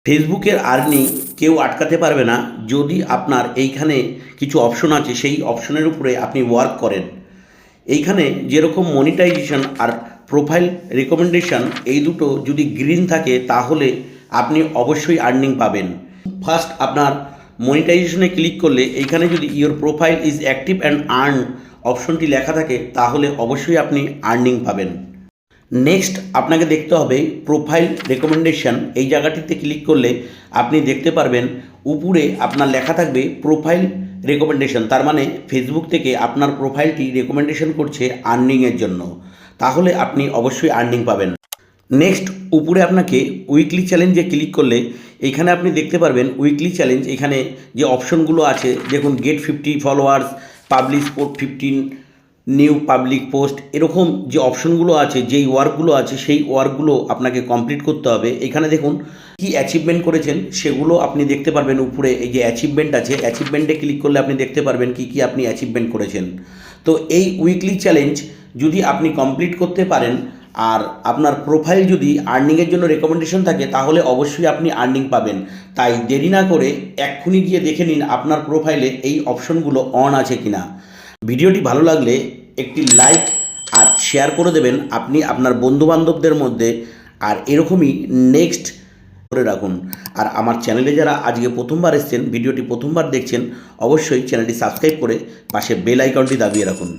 ফেসবুকের আর্নিং কেউ আটকাতে পারবে না যদি আপনার এইখানে কিছু অপশন আছে সেই অপশনের উপরে আপনি ওয়ার্ক করেন। এইখানে যেরকম মনিটাইজেশন আর প্রোফাইল রেকমেন্ডেশন এই দুটো যদি গ্রিন থাকে তাহলে আপনি অবশ্যই আর্নিং পাবেন। ফার্স্ট আপনার মনিটাইজেশনে ক্লিক করলে এইখানে যদি your profile is active and earn অপশনটি লেখা থাকে তাহলে অবশ্যই আপনি আর্নিং পাবেন। নেক্সট আপনাকে দেখতে হবে প্রোফাইল রেকমেন্ডেশন, এই জায়গাটিতে ক্লিক করলে আপনি দেখতে পারবেন উপরে আপনার লেখা থাকবে প্রোফাইল রেকমেন্ডেশন, তার মানে ফেসবুক থেকে আপনার প্রোফাইলটি রেকমেন্ডেশন করছে আর্নিংয়ের জন্য, তাহলে আপনি অবশ্যই আর্নিং পাবেন। নেক্সট উপরে আপনাকে উইকলি চ্যালেঞ্জে ক্লিক করলে এখানে আপনি দেখতে পারবেন উইকলি চ্যালেঞ্জ। এখানে যে অপশনগুলো আছে দেখুন, get 50 followers, publish 15 new public post, এরকম যে অপশনগুলো আছে, যেই ওয়ার্কগুলো আছে সেই ওয়ার্কগুলো আপনাকে কমপ্লিট করতে হবে। এখানে দেখুন কি অ্যাচিভমেন্ট করেছেন সেগুলো আপনি দেখতে পারবেন। উপরে এই যে অ্যাচিভমেন্ট আছে, অ্যাচিভমেন্টে ক্লিক করলে আপনি দেখতে পারবেন কি কি আপনি অ্যাচিভমেন্ট করেছেন। তো এই উইকলি চ্যালেঞ্জ যদি আপনি কমপ্লিট করতে পারেন আর আপনার প্রোফাইল যদি আর্নিংয়ের জন্য রেকমেন্ডেশন থাকে তাহলে অবশ্যই আপনি আর্নিং পাবেন। তাই দেরি না করে এক্ষুনি গিয়ে দেখে নিন আপনার প্রোফাইলে এই অপশনগুলো অন আছে কিনা। ভিডিওটি ভালো লাগলে একটি লাইক আর শেয়ার করে দেবেন আপনি আপনার বন্ধুবান্ধবদের মধ্যে। আর এরকমই নেক্সট করে রাখুন। আর আমার চ্যানেলে যারা আজকে প্রথমবার এসেছেন, ভিডিওটি প্রথমবার দেখছেন, অবশ্যই চ্যানেলটি সাবস্ক্রাইব করে পাশে বেল আইকনটি দাবিয়ে রাখুন।